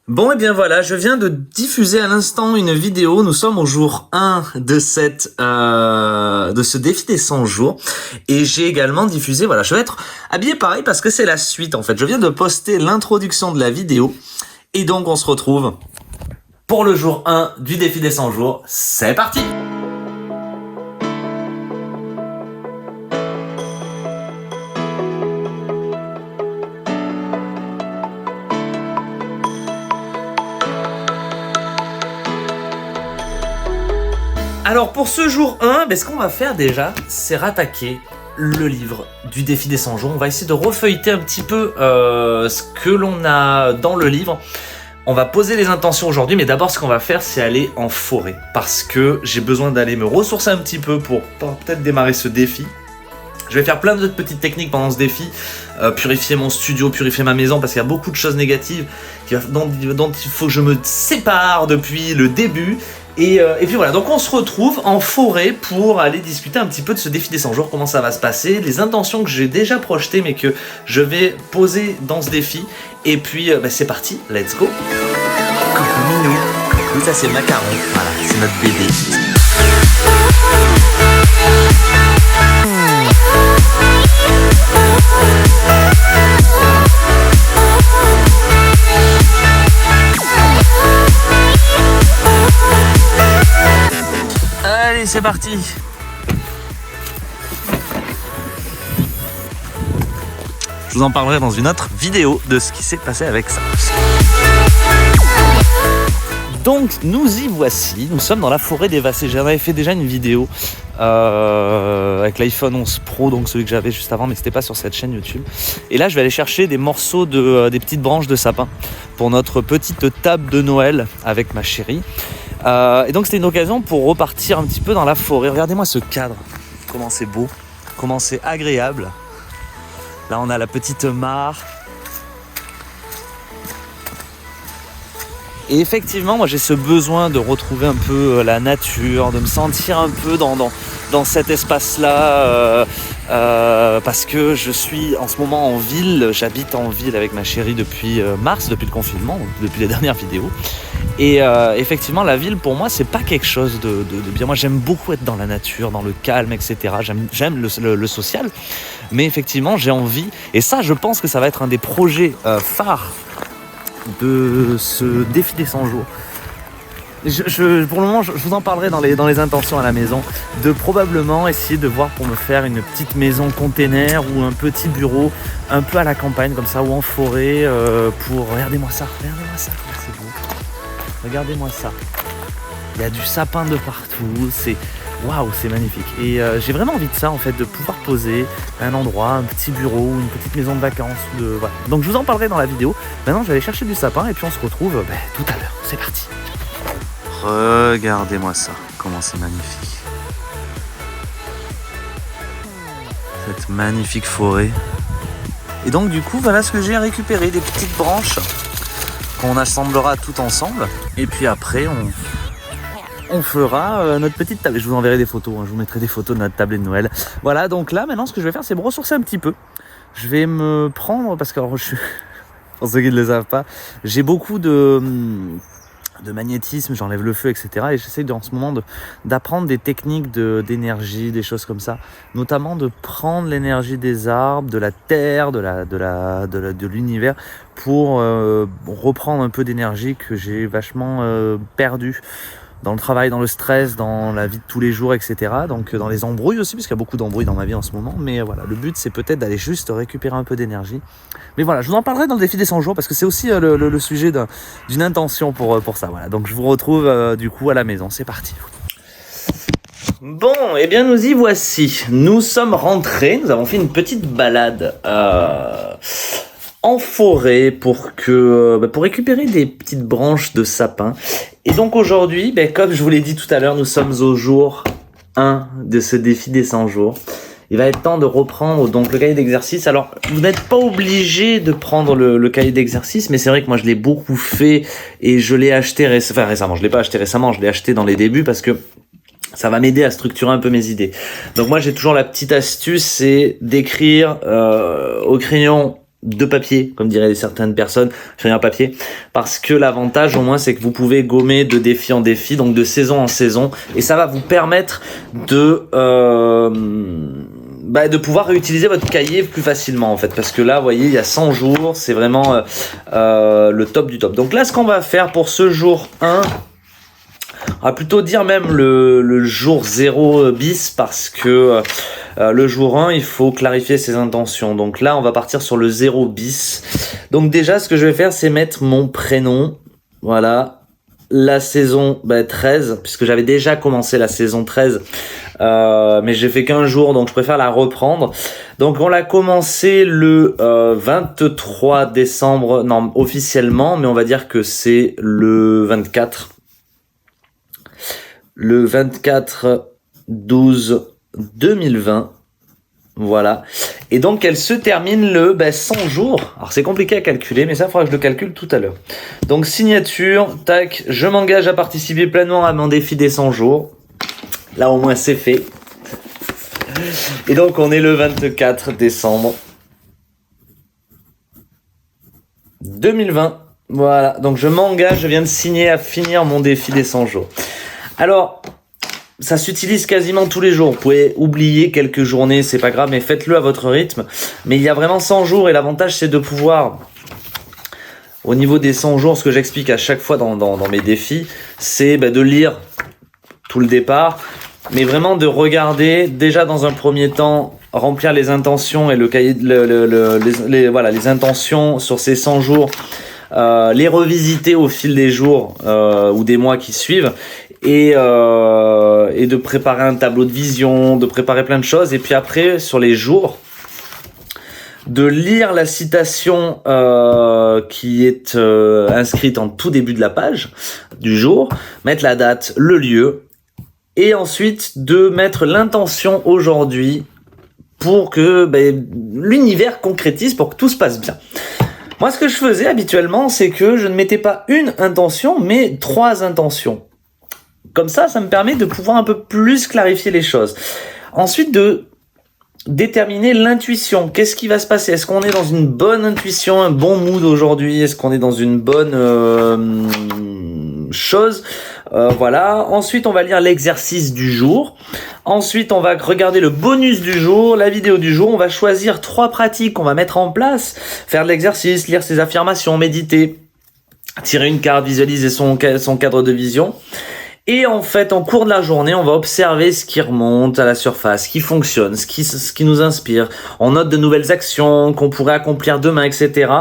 Bon et bien voilà, je viens de diffuser à l'instant une vidéo. Nous sommes au jour 1 de de ce défi des 100 jours. Et j'ai également diffusé, voilà, je vais être habillé pareil parce que c'est la suite en fait. Je viens de poster l'introduction de la vidéo. Et donc on se retrouve pour le jour 1 du défi des 100 jours. C'est parti! Alors pour ce jour 1, ce qu'on va faire déjà, c'est rattaquer le livre du défi des 100 jours. On va essayer de refeuilleter un petit peu ce que l'on a dans le livre. On va poser les intentions aujourd'hui, mais d'abord ce qu'on va faire, c'est aller en forêt. Parce que j'ai besoin d'aller me ressourcer un petit peu pour peut-être démarrer ce défi. Je vais faire plein d'autres petites techniques pendant ce défi, purifier mon studio, purifier ma maison, parce qu'il y a beaucoup de choses négatives dont il faut que je me sépare depuis le début. Et puis voilà, donc on se retrouve en forêt pour aller discuter un petit peu de ce défi des 100 jours, comment ça va se passer, les intentions que j'ai déjà projetées mais que je vais poser dans ce défi. Et puis c'est parti, let's go. Coucou Minou, coucou, ça c'est Macaron, voilà, c'est notre bébé. Allez, c'est parti. Je vous en parlerai dans une autre vidéo de ce qui s'est passé avec ça. Donc nous y voici, nous sommes dans la forêt des Vassés. J'en avais fait déjà une vidéo avec l'iPhone 11 Pro, donc celui que j'avais juste avant, mais c'était pas sur cette chaîne YouTube. Et là je vais aller chercher des morceaux des petites branches de sapin pour notre petite table de Noël avec ma chérie. Et donc c'était une occasion pour repartir un petit peu dans la forêt. Regardez-moi ce cadre, comment c'est beau, comment c'est agréable. Là on a la petite mare. Et effectivement, moi j'ai ce besoin de retrouver un peu la nature, de me sentir un peu dans cet espace-là, parce que je suis en ce moment en ville, j'habite en ville avec ma chérie depuis mars, depuis le confinement, depuis les dernières vidéos. Et effectivement, la ville pour moi c'est pas quelque chose de bien. Moi j'aime beaucoup être dans la nature, dans le calme, etc. J'aime le social, mais effectivement j'ai envie, et ça je pense que ça va être un des projets phares de ce défi des 100 jours. Pour le moment, je vous en parlerai dans les intentions à la maison, de probablement essayer de voir pour me faire une petite maison container ou un petit bureau un peu à la campagne comme ça, ou en forêt, regardez-moi ça, c'est beau. Regardez-moi ça. Il y a du sapin de partout, waouh, c'est magnifique. Et j'ai vraiment envie de ça en fait, de pouvoir poser un endroit, un petit bureau, une petite maison de vacances. Voilà. Donc je vous en parlerai dans la vidéo. Maintenant je vais aller chercher du sapin et puis on se retrouve tout à l'heure. C'est parti. Regardez-moi ça, comment c'est magnifique. Cette magnifique forêt. Et donc du coup voilà ce que j'ai récupéré, des petites branches qu'on assemblera tout ensemble. Et puis après on fera notre petite table. Je vous enverrai des photos, je vous mettrai des photos de notre tablée de Noël. Voilà, donc là maintenant ce que je vais faire c'est me ressourcer un petit peu. Je vais me prendre, parce que pour ceux qui ne le savent pas, j'ai beaucoup de magnétisme, j'enlève le feu, etc. Et j'essaie en ce moment d'apprendre des techniques d'énergie, des choses comme ça. Notamment de prendre l'énergie des arbres, de la terre, de l'univers, pour reprendre un peu d'énergie que j'ai vachement perdue dans le travail, dans le stress, dans la vie de tous les jours, etc. Donc dans les embrouilles aussi, parce qu'il y a beaucoup d'embrouilles dans ma vie en ce moment. Mais voilà, le but c'est peut-être d'aller juste récupérer un peu d'énergie. Mais voilà, je vous en parlerai dans le défi des 100 jours, parce que c'est aussi le sujet d'une intention pour ça. Voilà, donc je vous retrouve du coup à la maison. C'est parti. Bon, et bien nous y voici. Nous sommes rentrés, nous avons fait une petite balade en forêt pour récupérer des petites branches de sapin. Et donc aujourd'hui, comme je vous l'ai dit tout à l'heure, nous sommes au jour 1 de ce défi des 100 jours. Il va être temps de reprendre donc le cahier d'exercice. Alors, vous n'êtes pas obligé de prendre le cahier d'exercice, mais c'est vrai que moi je l'ai beaucoup fait et je l'ai acheté récemment. Je l'ai pas acheté récemment, je l'ai acheté dans les débuts parce que ça va m'aider à structurer un peu mes idées. Donc moi j'ai toujours la petite astuce, c'est d'écrire au crayon de papier, comme diraient certaines personnes, crayon à papier, parce que l'avantage au moins c'est que vous pouvez gommer de défi en défi, donc de saison en saison, et ça va vous permettre de pouvoir réutiliser votre cahier plus facilement en fait, parce que là vous voyez il y a 100 jours, c'est vraiment le top du top. Donc là ce qu'on va faire pour ce jour 1, on va plutôt dire même le jour 0 bis, parce que le jour 1, il faut clarifier ses intentions. Donc là, on va partir sur le 0 bis. Donc déjà, ce que je vais faire, c'est mettre mon prénom. Voilà. La saison 13, puisque j'avais déjà commencé la saison 13. Mais j'ai fait qu'un jour, donc je préfère la reprendre. Donc on l'a commencé le 23 décembre, non, officiellement, mais on va dire que c'est le 24. Le 24/12/2020, voilà. Et donc elle se termine le 100 jours. Alors c'est compliqué à calculer, mais ça il faudra que je le calcule tout à l'heure. Donc signature, tac, je m'engage à participer pleinement à mon défi des 100 jours. Là au moins c'est fait. Et donc on est le 24 décembre 2020. Voilà, donc je m'engage, je viens de signer à finir mon défi des 100 jours. Alors, ça s'utilise quasiment tous les jours. Vous pouvez oublier quelques journées, c'est pas grave, mais faites-le à votre rythme. Mais il y a vraiment 100 jours et l'avantage c'est de pouvoir, au niveau des 100 jours, ce que j'explique à chaque fois dans mes défis, c'est de lire tout le départ, mais vraiment de regarder, déjà dans un premier temps, remplir les intentions et le cahier, les intentions sur ces 100 jours, les revisiter au fil des jours ou des mois qui suivent, et de préparer un tableau de vision, de préparer plein de choses, et puis après sur les jours de lire la citation qui est inscrite en tout début de la page du jour, mettre la date, le lieu, et ensuite de mettre l'intention aujourd'hui pour que l'univers concrétise, pour que tout se passe bien. Moi, ce que je faisais habituellement, c'est que je ne mettais pas une intention, mais 3 intentions. Comme ça me permet de pouvoir un peu plus clarifier les choses. Ensuite, de déterminer l'intuition. Qu'est-ce qui va se passer? Est-ce qu'on est dans une bonne intuition, un bon mood aujourd'hui? Est-ce qu'on est dans une bonne chose? Voilà. Ensuite, on va lire l'exercice du jour. Ensuite, on va regarder le bonus du jour, la vidéo du jour. On va choisir 3 pratiques qu'on va mettre en place. Faire de l'exercice, lire ses affirmations, méditer, tirer une carte, visualiser son cadre de vision. Et en fait, en cours de la journée, on va observer ce qui remonte à la surface, ce qui fonctionne, ce qui nous inspire. On note de nouvelles actions qu'on pourrait accomplir demain, etc.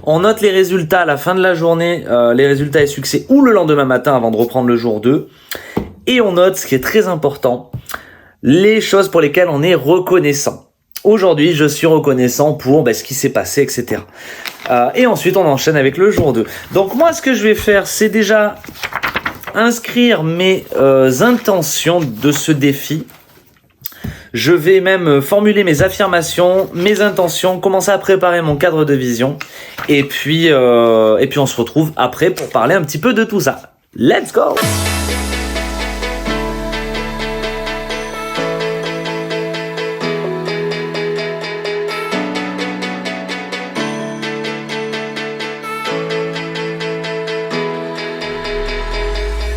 On note les résultats à la fin de la journée, les résultats et succès, ou le lendemain matin avant de reprendre le jour 2. Et on note, ce qui est très important, les choses pour lesquelles on est reconnaissant. Aujourd'hui, je suis reconnaissant pour ce qui s'est passé, etc. Et ensuite, on enchaîne avec le jour 2. Donc moi, ce que je vais faire, c'est déjà inscrire mes intentions de ce défi. Je vais même formuler mes affirmations, mes intentions, commencer à préparer mon cadre de vision. Et puis on se retrouve après pour parler un petit peu de tout ça. Let's go!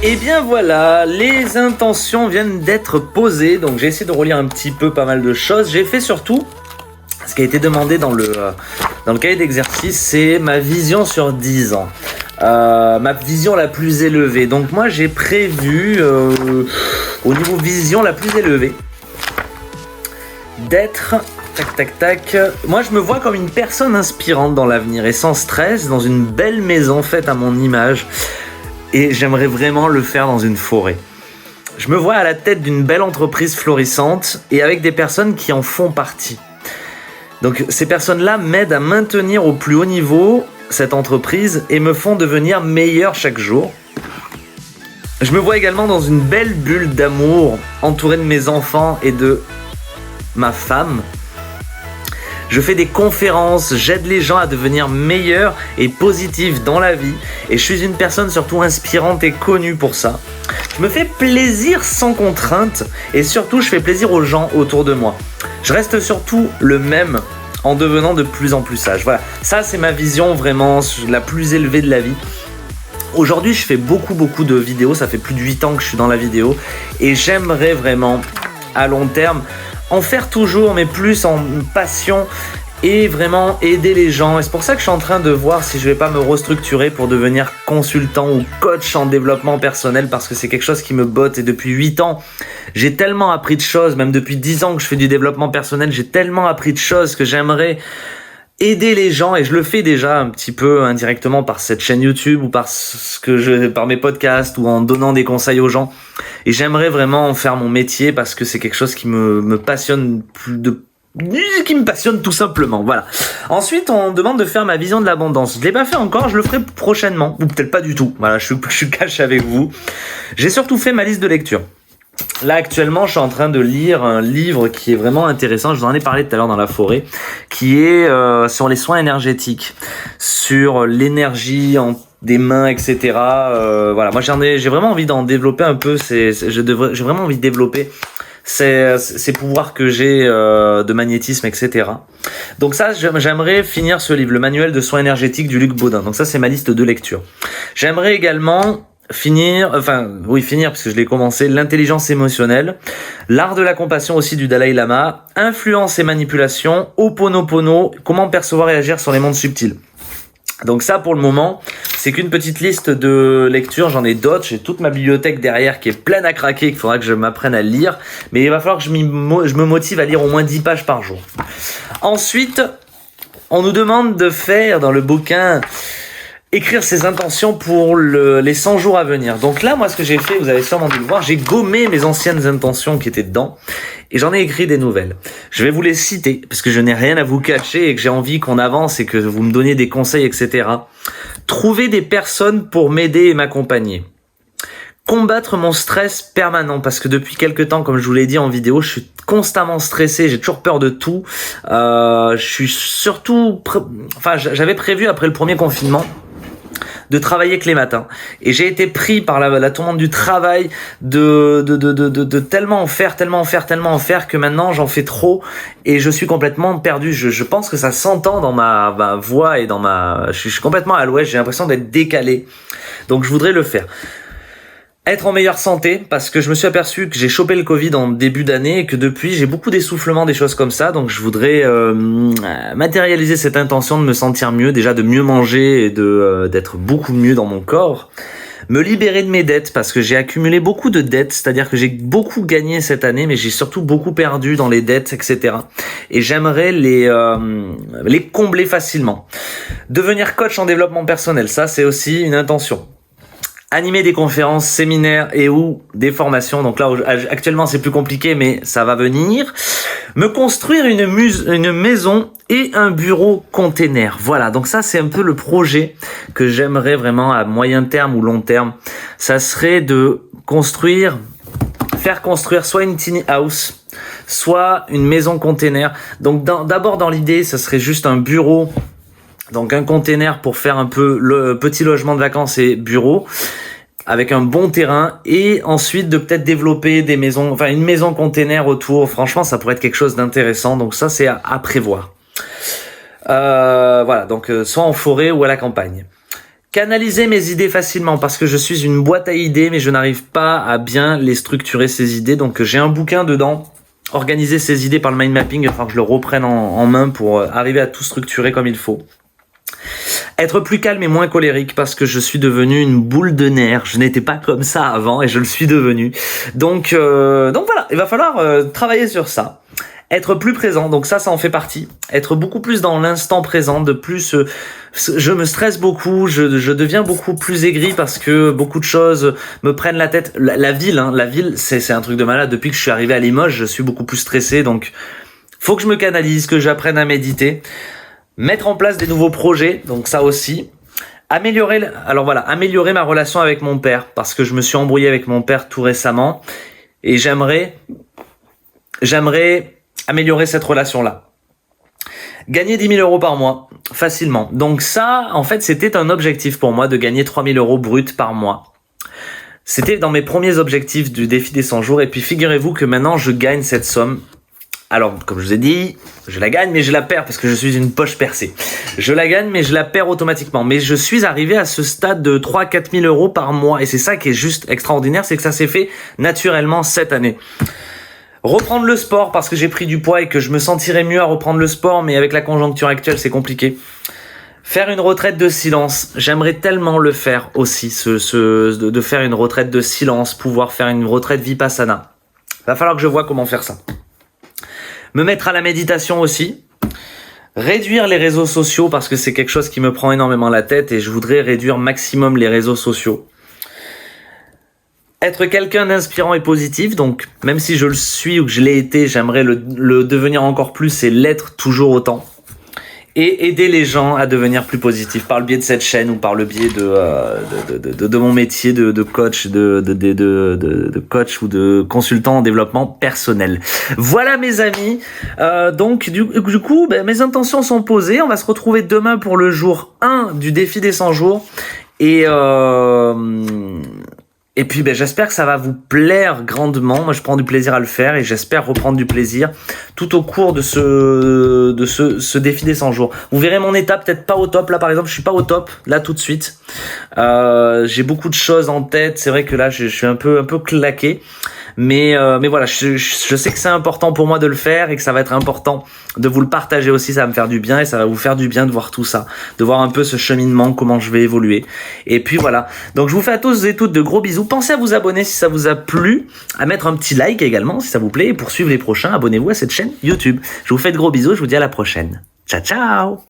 Et bien voilà, les intentions viennent d'être posées, donc j'ai essayé de relire un petit peu pas mal de choses. J'ai fait surtout, ce qui a été demandé dans le cahier d'exercice, c'est ma vision sur 10 ans. Ma vision la plus élevée. Donc moi j'ai prévu, au niveau vision la plus élevée, d'être... Moi, je me vois comme une personne inspirante dans l'avenir et sans stress, dans une belle maison faite à mon image. Et j'aimerais vraiment le faire dans une forêt. Je me vois à la tête d'une belle entreprise florissante et avec des personnes qui en font partie. Donc ces personnes-là m'aident à maintenir au plus haut niveau cette entreprise et me font devenir meilleur chaque jour. Je me vois également dans une belle bulle d'amour, entouré de mes enfants et de ma femme. Je fais des conférences, j'aide les gens à devenir meilleurs et positifs dans la vie. Et je suis une personne surtout inspirante et connue pour ça. Je me fais plaisir sans contrainte et surtout je fais plaisir aux gens autour de moi. Je reste surtout le même en devenant de plus en plus sage. Voilà, ça c'est ma vision vraiment la plus élevée de la vie. Aujourd'hui, je fais beaucoup de vidéos, ça fait plus de 8 ans que je suis dans la vidéo et j'aimerais vraiment, à long terme, en faire toujours, mais plus en passion et vraiment aider les gens. Et c'est pour ça que je suis en train de voir si je vais pas me restructurer pour devenir consultant ou coach en développement personnel, parce que c'est quelque chose qui me botte. Et depuis 8 ans, j'ai tellement appris de choses, même depuis 10 ans que je fais du développement personnel, j'ai tellement appris de choses que j'aimerais aider les gens, et je le fais déjà un petit peu indirectement par cette chaîne YouTube ou par par mes podcasts ou en donnant des conseils aux gens. Et j'aimerais vraiment en faire mon métier parce que c'est quelque chose qui me passionne qui me passionne tout simplement. Voilà. Ensuite, on demande de faire ma vision de l'abondance. Je l'ai pas fait encore, je le ferai prochainement ou peut-être pas du tout. Voilà, je suis cash avec vous. J'ai surtout fait ma liste de lecture. Là actuellement, je suis en train de lire un livre qui est vraiment intéressant. Je vous en ai parlé tout à l'heure dans la forêt, qui est sur les soins énergétiques, sur l'énergie des mains, etc. Voilà, moi j'ai vraiment envie d'en développer un peu. J'ai vraiment envie de développer ces pouvoirs que j'ai de magnétisme, etc. Donc ça, j'aimerais finir ce livre, le manuel de soins énergétiques du Luc Baudin. Donc ça, c'est ma liste de lecture. J'aimerais également finir, parce que je l'ai commencé, l'intelligence émotionnelle, l'art de la compassion aussi du Dalai Lama, influence et manipulation, Ho'oponopono, comment percevoir et agir sur les mondes subtils. Donc ça, pour le moment, c'est qu'une petite liste de lecture. J'en ai d'autres. J'ai toute ma bibliothèque derrière qui est pleine à craquer, qu'il faudra que je m'apprenne à lire. Mais il va falloir que je me motive à lire au moins 10 pages par jour. Ensuite, on nous demande de faire dans le bouquin écrire ses intentions pour les 100 jours à venir. Donc là, moi, ce que j'ai fait, vous avez sûrement dû le voir, j'ai gommé mes anciennes intentions qui étaient dedans et j'en ai écrit des nouvelles. Je vais vous les citer parce que je n'ai rien à vous cacher et que j'ai envie qu'on avance et que vous me donniez des conseils, etc. Trouver des personnes pour m'aider et m'accompagner. Combattre mon stress permanent, parce que depuis quelques temps, comme je vous l'ai dit en vidéo, je suis constamment stressé, j'ai toujours peur de tout. Je suis surtout, j'avais prévu après le premier confinement de travailler que les matins. Et j'ai été pris par la tourmente du travail de tellement en faire que maintenant j'en fais trop et je suis complètement perdu. Je pense que ça s'entend dans ma voix et je suis complètement à l'ouest, j'ai l'impression d'être décalé. Donc je voudrais le faire. Être en meilleure santé, parce que je me suis aperçu que j'ai chopé le Covid en début d'année et que depuis j'ai beaucoup d'essoufflement, des choses comme ça. Donc je voudrais matérialiser cette intention de me sentir mieux, déjà de mieux manger et d'être beaucoup mieux dans mon corps. Me libérer de mes dettes, parce que j'ai accumulé beaucoup de dettes, c'est-à-dire que j'ai beaucoup gagné cette année, mais j'ai surtout beaucoup perdu dans les dettes, etc. Et j'aimerais les combler facilement. Devenir coach en développement personnel, ça c'est aussi une intention. Animer des conférences, séminaires et ou des formations. Donc là, actuellement, c'est plus compliqué, mais ça va venir. Me construire une maison et un bureau container. Voilà. Donc ça, c'est un peu le projet que j'aimerais vraiment à moyen terme ou long terme. Ça serait de faire construire soit une tiny house, soit une maison container. Donc d'abord dans l'idée, ça serait juste un bureau. Donc un container pour faire un peu le petit logement de vacances et bureau avec un bon terrain, et ensuite de peut-être développer des maisons, une maison container autour. Franchement, ça pourrait être quelque chose d'intéressant. Donc ça, c'est à prévoir. Voilà, donc soit en forêt ou à la campagne. Canaliser mes idées facilement, parce que je suis une boîte à idées, mais je n'arrive pas à bien les structurer, ces idées. Donc j'ai un bouquin dedans. Organiser ses idées par le mind mapping, il va falloir que je le reprenne en main pour arriver à tout structurer comme il faut. Être plus calme et moins colérique, parce que je suis devenu une boule de nerfs. Je n'étais pas comme ça avant et je le suis devenu. Donc voilà, il va falloir travailler sur ça. Être plus présent, donc ça en fait partie. Être beaucoup plus dans l'instant présent, je me stresse beaucoup, je deviens beaucoup plus aigri parce que beaucoup de choses me prennent la tête. La ville, c'est un truc de malade. Depuis que je suis arrivé à Limoges, je suis beaucoup plus stressé, donc faut que je me canalise, que j'apprenne à méditer. Mettre en place des nouveaux projets, donc ça aussi. Améliorer ma relation avec mon père, parce que je me suis embrouillé avec mon père tout récemment et j'aimerais améliorer cette relation-là. Gagner 10 000 euros par mois, facilement. Donc ça, en fait, c'était un objectif pour moi de gagner 3 000 euros bruts par mois. C'était dans mes premiers objectifs du défi des 100 jours, et puis figurez-vous que maintenant je gagne cette somme Alors, comme je vous ai dit, je la gagne, mais je la perds parce que je suis une poche percée. Je la gagne, mais je la perds automatiquement. Mais je suis arrivé à ce stade de 3-4 000 euros par mois. Et c'est ça qui est juste extraordinaire, c'est que ça s'est fait naturellement cette année. Reprendre le sport parce que j'ai pris du poids et que je me sentirais mieux à reprendre le sport, mais avec la conjoncture actuelle, c'est compliqué. Faire une retraite de silence, j'aimerais tellement le faire aussi, de faire une retraite de silence, pouvoir faire une retraite vipassana. Va falloir que je vois comment faire ça. Me mettre à la méditation aussi. Réduire les réseaux sociaux parce que c'est quelque chose qui me prend énormément la tête et je voudrais réduire maximum les réseaux sociaux. Être quelqu'un d'inspirant et positif, donc même si je le suis ou que je l'ai été, j'aimerais le devenir encore plus et l'être toujours autant. Et aider les gens à devenir plus positifs par le biais de cette chaîne ou par le biais de mon métier de coach, de coach ou de consultant en développement personnel. Voilà mes amis. Donc du coup, mes intentions sont posées. On va se retrouver demain pour le jour 1 du défi des 100 jours. Et puis j'espère que ça va vous plaire grandement. Moi je prends du plaisir à le faire et j'espère reprendre du plaisir tout au cours de ce défi des 100 jours. Vous verrez mon état peut-être pas au top. Là par exemple je suis pas au top là tout de suite. J'ai beaucoup de choses en tête. C'est vrai que là je suis un peu claqué. Mais voilà, je sais que c'est important pour moi de le faire et que ça va être important de vous le partager aussi. Ça va me faire du bien et ça va vous faire du bien de voir tout ça, de voir un peu ce cheminement, comment je vais évoluer. Et puis voilà. Donc je vous fais à tous et toutes de gros bisous. Pensez à vous abonner si ça vous a plu, à mettre un petit like également si ça vous plaît. Et pour suivre les prochains, abonnez-vous à cette chaîne YouTube. Je vous fais de gros bisous. Je vous dis à la prochaine. Ciao ciao.